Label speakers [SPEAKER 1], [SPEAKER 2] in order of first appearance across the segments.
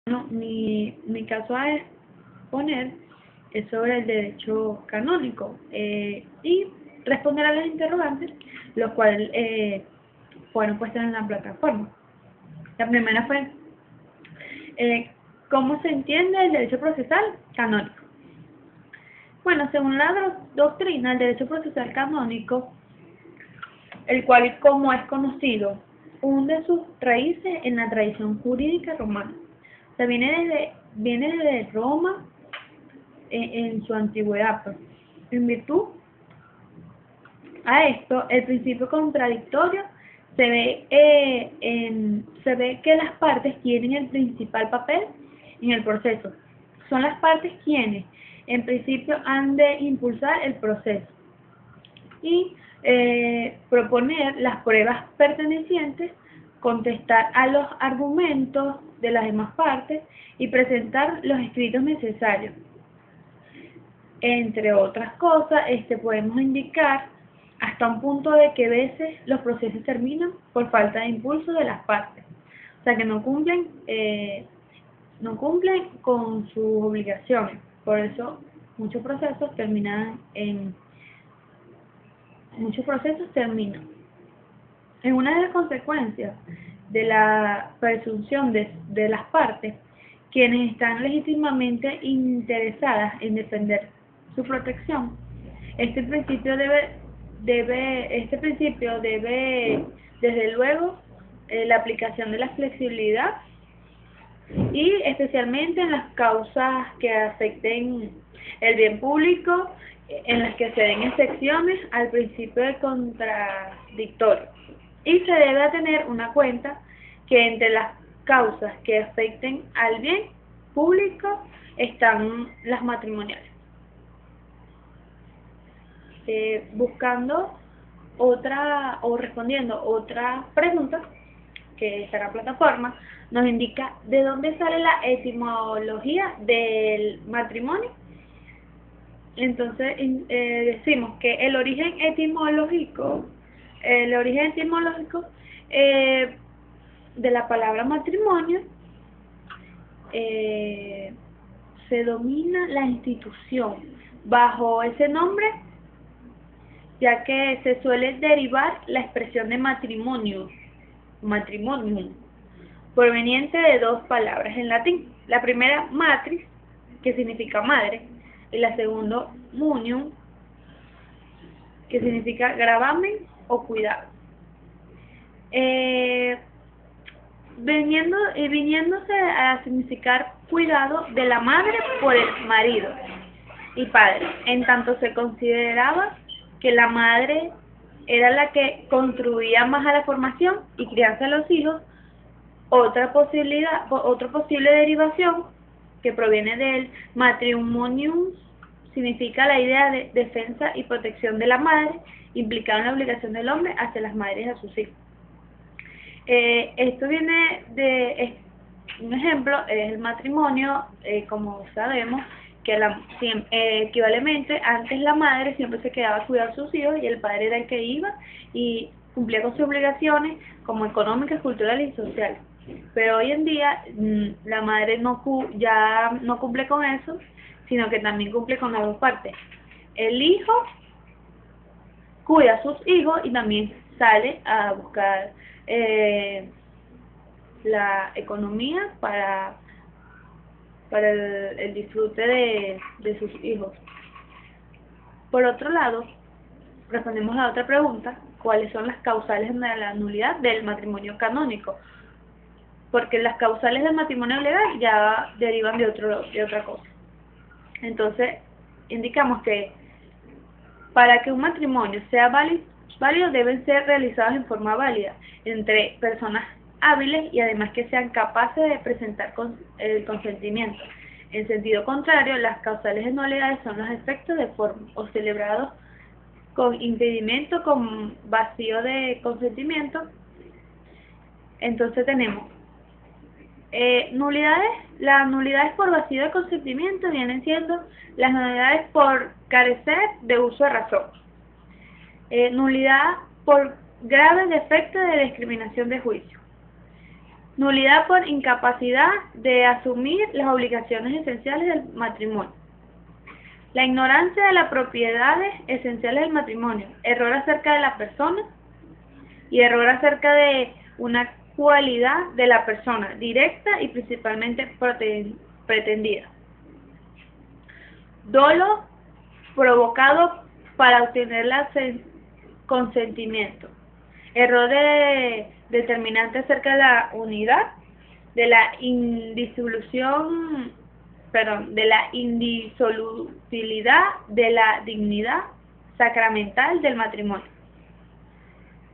[SPEAKER 1] No, mi caso a exponer es sobre el derecho canónico y responder a las interrogantes, los cuales fueron puestas en la plataforma. La primera fue, eh, ¿cómo se entiende el derecho procesal canónico? Bueno, según la doctrina, el derecho procesal canónico, el cual, como es conocido, hunde sus raíces en la tradición jurídica romana. O sea, viene desde Roma en su antigüedad. Pues. En virtud a esto, el principio contradictorio se ve que las partes tienen el principal papel en el proceso. Son las partes quienes, en principio, han de impulsar el proceso y proponer las pruebas pertenecientes, contestar a los argumentos de las demás partes y presentar los escritos necesarios. Entre otras cosas, podemos indicar hasta un punto de que a veces los procesos terminan por falta de impulso de las partes, o sea que no cumplen con sus obligaciones. Por eso muchos procesos terminan. En una de las consecuencias de la presunción de las partes, quienes están legítimamente interesadas en defender su protección. Este principio debe, desde luego, la aplicación de la flexibilidad y especialmente en las causas que afecten el bien público, en las que se den excepciones al principio de contradictorio. Y se debe tener una cuenta que entre las causas que afecten al bien público están las matrimoniales. Buscando otra o respondiendo otra pregunta que está en la plataforma, nos indica de dónde sale la etimología del matrimonio. Entonces decimos que el origen etimológico de la palabra matrimonio se domina la institución bajo ese nombre, ya que se suele derivar la expresión de matrimonium, proveniente de dos palabras en latín. La primera, matris, que significa madre, y la segunda, munium, que significa gravamen o cuidado. Viniéndose a significar cuidado de la madre por el marido y padre, en tanto se consideraba que la madre era la que contribuía más a la formación y crianza de los hijos. Otra posible derivación que proviene del matrimonium significa la idea de defensa y protección de la madre, implicada en la obligación del hombre hacia las madres y a sus hijos. Esto viene un ejemplo es el matrimonio, como sabemos, que equivalente, antes la madre siempre se quedaba a cuidar a sus hijos y el padre era el que iba y cumplía con sus obligaciones como económicas, culturales y sociales. Pero hoy en día la madre ya no cumple con eso, sino que también cumple con las dos partes. El hijo cuida a sus hijos y también sale a buscar la economía para el disfrute de sus hijos. Por otro lado, respondemos a la otra pregunta: ¿cuáles son las causales de la nulidad del matrimonio canónico? Porque las causales del matrimonio legal ya derivan de otra cosa. Entonces, indicamos que para que un matrimonio sea válido deben ser realizados en forma válida entre personas hábiles y además que sean capaces de presentar el consentimiento. En sentido contrario, las causales de nulidades son los efectos de forma o celebrados con impedimento, con vacío de consentimiento. Entonces tenemos nulidades. Las nulidades por vacío de consentimiento vienen siendo las nulidades por carecer de uso de razón. Nulidad por grave defecto de discriminación de juicio. Nulidad por incapacidad de asumir las obligaciones esenciales del matrimonio. La ignorancia de las propiedades esenciales del matrimonio. Error acerca de la persona y error acerca de una cualidad de la persona, directa y principalmente pretendida. Dolo provocado para obtener el consentimiento. Error determinante acerca de la unidad, de la indisolubilidad, de la dignidad sacramental del matrimonio.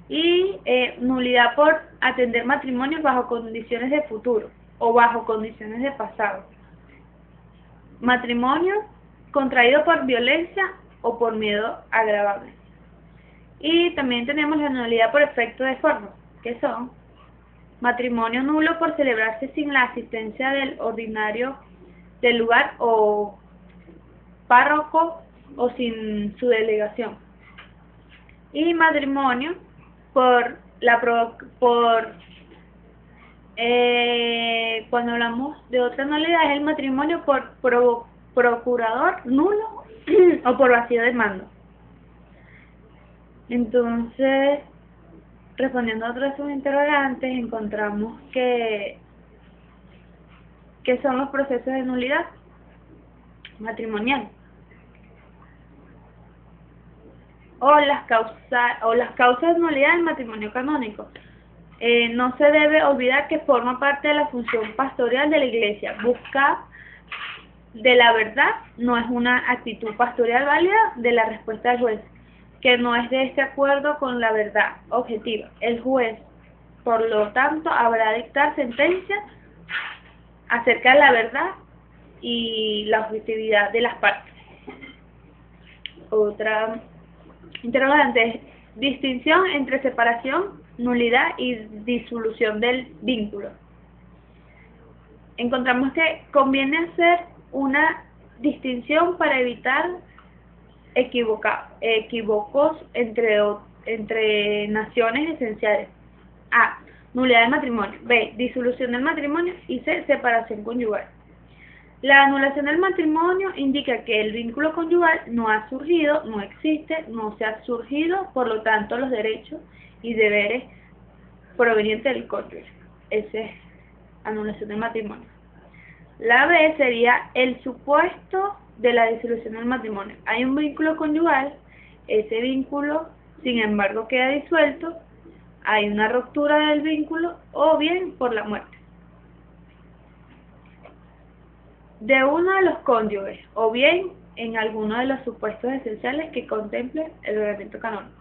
[SPEAKER 1] Y nulidad por atender matrimonios bajo condiciones de futuro o bajo condiciones de pasado. Matrimonio contraído por violencia o por miedo agravable. Y también tenemos la nulidad por efecto de forma, que son matrimonio nulo por celebrarse sin la asistencia del ordinario del lugar o párroco o sin su delegación. Y matrimonio cuando hablamos de otra nulidad, es el matrimonio por procurador nulo o por vacío de mando. Entonces, respondiendo a otros de sus interrogantes, encontramos que son los procesos de nulidad matrimonial o las causas de nulidad del matrimonio canónico. No se debe olvidar que forma parte de la función pastoral de la Iglesia. Buscar de la verdad no es una actitud pastoral válida de la respuesta del juez, que no es de acuerdo con la verdad objetiva. El juez, por lo tanto, habrá de dictar sentencia acerca de la verdad y la objetividad de las partes. Otra interrogante es distinción entre separación, nulidad y disolución del vínculo. Encontramos que conviene hacer una distinción para evitar equívocos entre naciones esenciales. A. Nulidad del matrimonio. B. Disolución del matrimonio. Y C. Separación conyugal. La anulación del matrimonio indica que el vínculo conyugal no ha surgido, no existe, no se ha surgido, por lo tanto los derechos y deberes provenientes del cónyuge. Esa es anulación del matrimonio. La B sería el supuesto de la disolución del matrimonio. Hay un vínculo conyugal, ese vínculo, sin embargo, queda disuelto, hay una ruptura del vínculo o bien por la muerte de uno de los cónyuges o bien en alguno de los supuestos esenciales que contemple el reglamento canónico.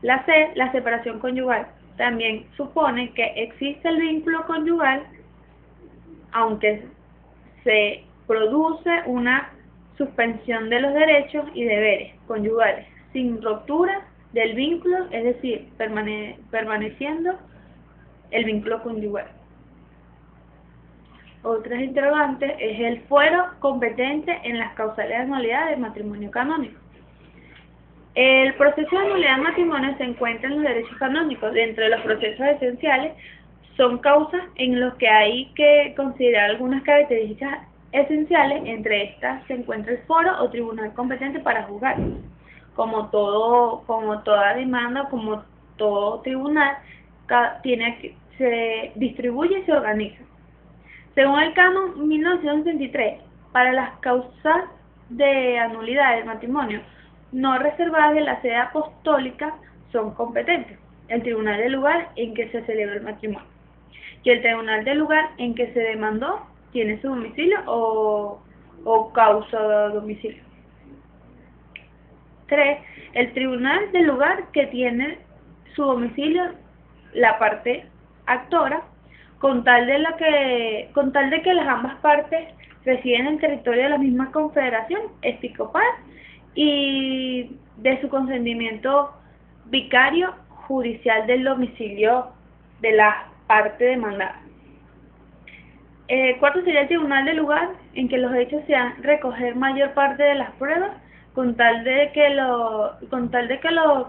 [SPEAKER 1] La C, la separación conyugal, también supone que existe el vínculo conyugal, aunque se produce una suspensión de los derechos y deberes conyugales, sin ruptura del vínculo, es decir, permaneciendo el vínculo conyugal. Otras interrogantes es el fuero competente en las causales de nulidad del matrimonio canónico. El proceso de nulidad del matrimonio se encuentra en los derechos canónicos. Dentro de los procesos esenciales son causas en los que hay que considerar algunas características esenciales. Entre estas se encuentra el foro o tribunal competente para juzgar. Como toda demanda, como todo tribunal, se distribuye y se organiza. Según el canon 1963, para las causas de anulidad del matrimonio no reservadas de la sede apostólica son competentes el tribunal del lugar en que se celebra el matrimonio, y el tribunal del lugar en que se demandó tiene su domicilio o causa de domicilio. 3. El tribunal del lugar que tiene su domicilio la parte actora, con tal de que las ambas partes residen en el territorio de la misma confederación episcopal y de su consentimiento vicario judicial del domicilio de la parte demandada. 4 sería el tribunal del lugar en que los hechos sean recoger mayor parte de las pruebas con tal de que lo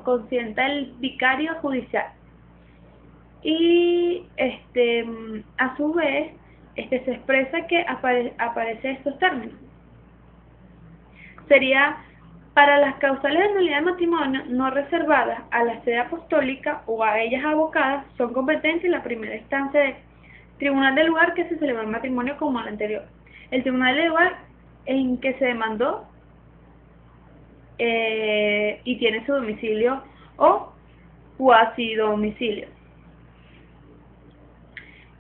[SPEAKER 1] consienta el vicario judicial. y a su vez se expresa que aparece estos términos. Sería: para las causales de nulidad de matrimonio no reservadas a la sede apostólica o a ellas abocadas, son competentes la primera instancia del tribunal del lugar que se celebró el matrimonio como el anterior, el tribunal del lugar en que se demandó y tiene su domicilio o cuasi domicilio,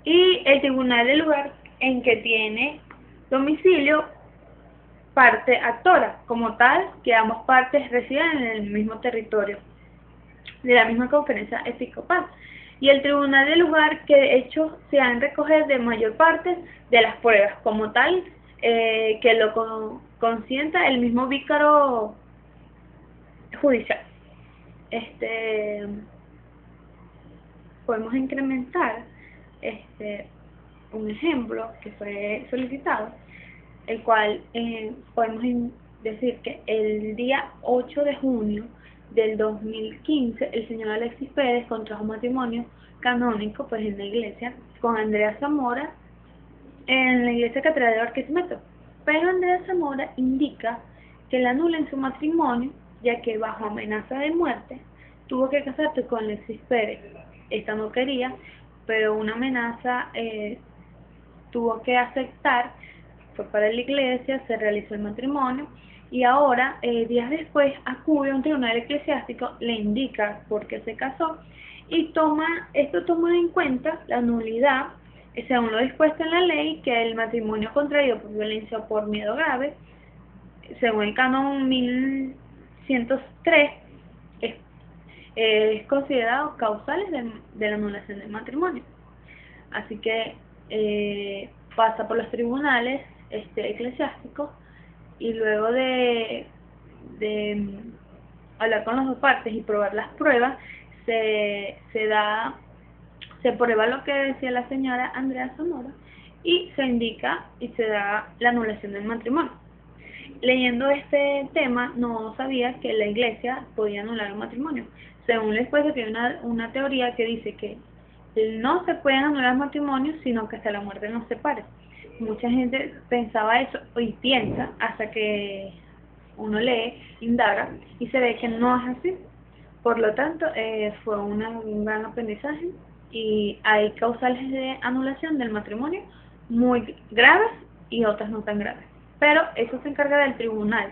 [SPEAKER 1] y el tribunal del lugar en que tiene domicilio parte actora, como tal que ambas partes residen en el mismo territorio de la misma conferencia episcopal, y el tribunal del lugar que de hecho se han recoger de mayor parte de las pruebas, como tal que lo consienta el mismo vícaro judicial. Podemos incrementar un ejemplo que fue solicitado, el cual podemos decir que el día 8 de junio del 2015 el señor Alexis Pérez contrajo matrimonio canónico pues en la iglesia con Andrea Zamora en la iglesia catedral de Barquisimeto, pero Andrea Zamora indica que la anula en su matrimonio, ya que bajo amenaza de muerte tuvo que casarse con Alexis Pérez. Esta no quería, pero una amenaza tuvo que aceptar, fue para la iglesia, se realizó el matrimonio y ahora, días después, acude a un tribunal eclesiástico, le indica por qué se casó y esto toma en cuenta la nulidad, según lo dispuesto en la ley, que el matrimonio contraído por violencia o por miedo grave, según el canon 1103, es considerado causales de la anulación del matrimonio. Así que pasa por los tribunales eclesiásticos y luego de hablar con las dos partes y probar las pruebas, se prueba lo que decía la señora Andrea Zamora y se indica y se da la anulación del matrimonio. Leyendo este tema no sabía que la iglesia podía anular un matrimonio. Según la esposa, tiene una teoría que dice que no se pueden anular matrimonios, sino que hasta la muerte nos separe. Mucha gente pensaba eso y piensa hasta que uno lee, indaga y se ve que no es así. Por lo tanto, fue un gran aprendizaje y hay causales de anulación del matrimonio muy graves y otras no tan graves. Pero eso se encarga del tribunal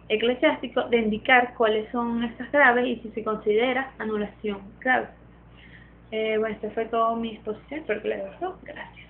[SPEAKER 1] eclesiástico de indicar cuáles son estas graves y si se considera anulación grave. Bueno, esta fue toda mi exposición, espero que les gustó. Gracias.